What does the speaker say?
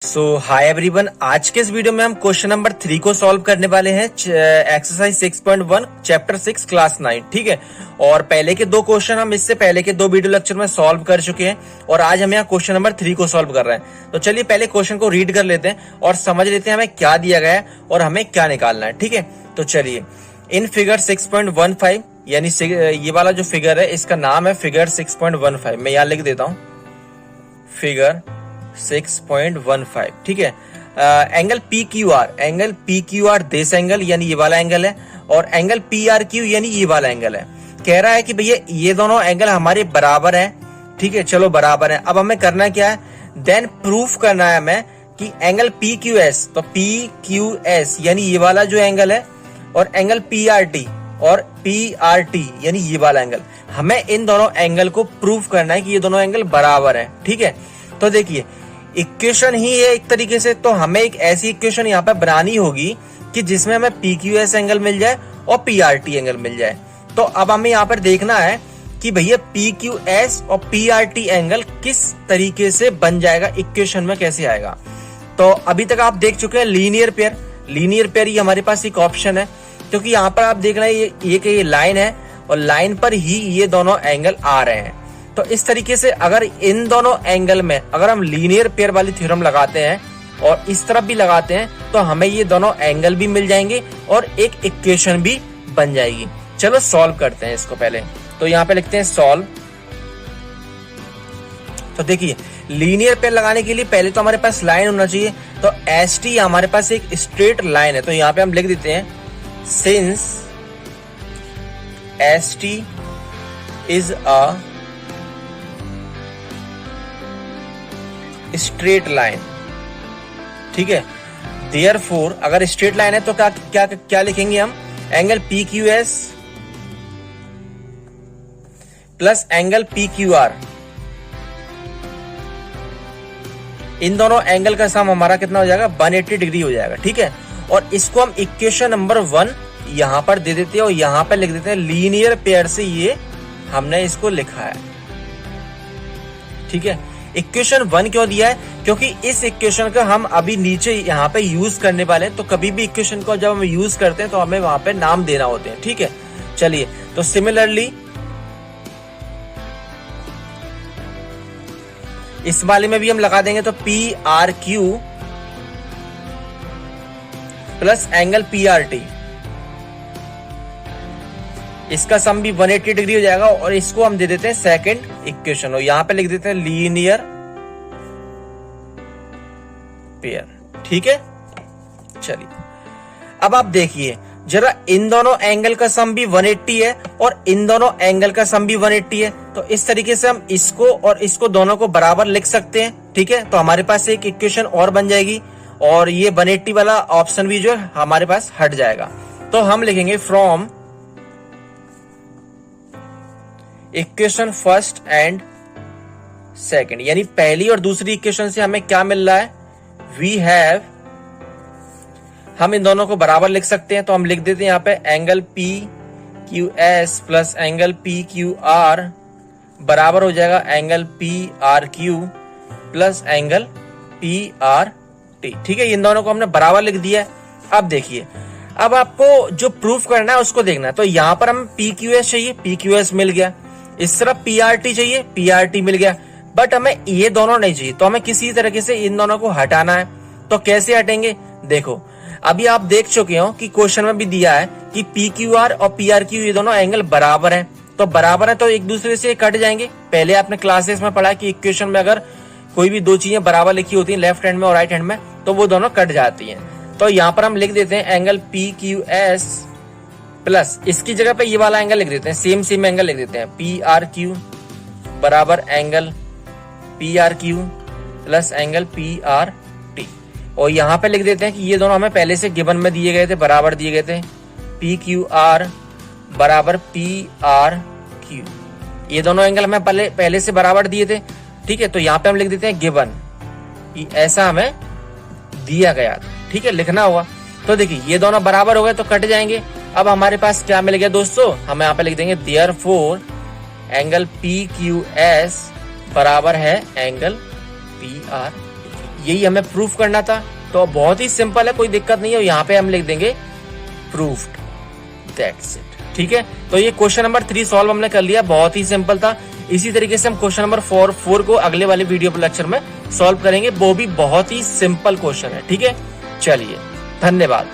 Hi everyone, आज के इस वीडियो में हम क्वेश्चन नंबर 3 को सॉल्व करने वाले हैं। Exercise 6.1 chapter 6 class 9। ठीक है, और पहले के दो क्वेश्चन हम इससे पहले के दो वीडियो लेक्चर में सॉल्व कर चुके हैं और आज हम यहाँ क्वेश्चन नंबर 3 को सॉल्व कर रहे हैं। तो चलिए पहले क्वेश्चन को रीड कर लेते हैं और समझ लेते हैं हमें क्या दिया गया है और हमें क्या निकालना है। ठीक है, तो चलिए इन फिगर 6.15 यानी ये वाला जो फिगर है इसका नाम है फिगर 6.15। मैं यहाँ लिख देता हूँ फिगर 6.15। ठीक है, angle P Q are this angle यानी ये वाला एंगल है और एंगल पी आर क्यू यानी ये वाला एंगल है। कह रहा है कि भैया ये दोनों एंगल हमारे बराबर है। ठीक है, चलो बराबर है। अब हमें करना क्या है, देन प्रूफ करना है हमें कि एंगल पी क्यू एस, तो पी क्यू एस यानी ये वाला जो एंगल है और एंगल पी आर टी और पी आर टी यानी ये वाला एंगल, हमें इन दोनों एंगल को प्रूफ करना है कि ये दोनों एंगल बराबर है। ठीक है, तो देखिए इक्वेशन ही है एक तरीके से, तो हमें एक ऐसी इक्वेशन यहाँ पे बनानी होगी कि जिसमें हमें पी क्यू एस एंगल मिल जाए और पी आर टी एंगल मिल जाए। तो अब हमें यहाँ पर देखना है कि भैया पी क्यू एस और पी आर टी एंगल किस तरीके से बन जाएगा, इक्वेशन में कैसे आएगा। तो अभी तक आप देख चुके हैं लीनियर पेयर ही हमारे पास एक ऑप्शन है, क्योंकि यहाँ पर आप देख रहे हैं ये लाइन है और लाइन पर ही ये दोनों एंगल आ रहे हैं। तो इस तरीके से अगर इन दोनों एंगल में अगर हम लीनियर पेयर वाली थ्योरम लगाते हैं और इस तरफ भी लगाते हैं तो हमें ये दोनों एंगल भी मिल जाएंगे और एक इक्वेशन भी बन जाएगी। चलो सॉल्व करते हैं इसको पहले। तो यहाँ पे लिखते हैं सॉल्व। तो देखिए लीनियर पेयर लगाने के लिए पहले तो हमारे पास लाइन होना चाहिए, तो एस टी हमारे पास एक स्ट्रेट लाइन है। तो यहाँ पे हम लिख देते हैं since S T is a straight line. ठीक है, देयरफॉर अगर स्ट्रेट लाइन है तो क्या क्या क्या लिखेंगे हम, angle P Q S plus angle P Q R, इन दोनों एंगल का सम हमारा कितना हो जाएगा, 180 डिग्री हो जाएगा। ठीक है, और इसको हम इक्वेशन नंबर 1 यहां पर दे देते हैं और यहां पर लिख देते हैं लीनियर पेयर से ये हमने इसको लिखा है। ठीक है, इक्वेशन 1 क्यों दिया है, क्योंकि इस इक्वेशन का हम अभी नीचे यहाँ पे यूज करने वाले हैं। तो कभी भी इक्वेशन को जब हम यूज करते हैं तो हमें वहां पे नाम देना होते हैं। ठीक है, चलिए तो सिमिलरली इस वाले में भी हम लगा देंगे, तो P R Q plus angle P R T, इसका सम भी 180 डिग्री हो जाएगा और इसको हम दे देते हैं सेकंड इक्वेशन और यहां पे लिख देते हैं लीनियर पेयर। ठीक है, चलिए अब आप देखिए जरा, इन दोनों एंगल का सम भी 180 है और इन दोनों एंगल का सम भी 180 है। तो इस तरीके से हम इसको और इसको दोनों को बराबर लिख सकते हैं। ठीक है, तो हमारे पास एक इक्वेशन और बन जाएगी और ये 180 वाला ऑप्शन भी जो है हमारे पास हट जाएगा। तो हम लिखेंगे from equation first and second, यानी पहली और दूसरी इक्वेशन से हमें क्या मिल रहा है, वी हैव, हम इन दोनों को बराबर लिख सकते हैं। तो हम लिख देते हैं यहाँ पे angle P Q S plus angle P Q are बराबर हो जाएगा angle P R Q plus angle P R T. ठीक है, इन दोनों को हमने बराबर लिख दिया है। अब देखिए, अब आपको जो प्रूफ करना है उसको देखना है। तो यहाँ पर हम पी क्यू एस चाहिए, पी क्यू एस मिल गया, इस तरफ पी आर टी चाहिए, पी आर टी मिल गया, बट हमें ये दोनों नहीं चाहिए। तो हमें किसी तरीके से इन दोनों को हटाना है। तो कैसे हटेंगे, देखो अभी आप देख चुके हो कि क्वेश्चन में भी दिया है कि पी क्यू आर और पी आर क्यू ये दोनों एंगल बराबर हैं। तो बराबर है तो एक दूसरे से कट जाएंगे। पहले आपने क्लासेस में पढ़ा कि इक्वेशन में अगर कोई भी दो चीजें बराबर लिखी होती हैं लेफ्ट हैंड में और राइट हैंड में तो वो दोनों कट जाती हैं। तो यहाँ पर हम लिख देते हैं angle P Q S plus, इसकी जगह पे ये वाला एंगल लिख देते हैं, सेम एंगल लिख देते हैं, पी आर क्यू बराबर angle P R Q plus angle P R T. और यहाँ पे लिख देते हैं कि ये दोनों हमें पहले से गिवन में दिए गए थे, बराबर दिए गए थे, पी क्यू आर बराबर पी आर क्यू, ये दोनों एंगल हमें पहले से बराबर दिए थे। ठीक है, तो यहाँ पे हम लिख देते हैं गिवन, ऐसा हमें दिया गया था। ठीक है, लिखना होगा। तो देखिए ये दोनों बराबर हो गए तो कट जाएंगे। अब हमारे पास क्या मिल गया दोस्तों, हम यहाँ पे लिख देंगे therefore angle P Q S बराबर है एंगल पी आर। यही हमें प्रूफ करना था। तो बहुत ही सिंपल है, कोई दिक्कत नहीं है। यहाँ पे हम लिख देंगे प्रूफ्ड, दैट्स इट। ठीक है, तो ये क्वेश्चन नंबर 3 सॉल्व हमने कर लिया, बहुत ही सिंपल था। इसी तरीके से हम क्वेश्चन नंबर 4 को अगले वाले वीडियो लेक्चर में सॉल्व करेंगे, वो भी बहुत ही सिंपल क्वेश्चन है। ठीक है, चलिए, धन्यवाद।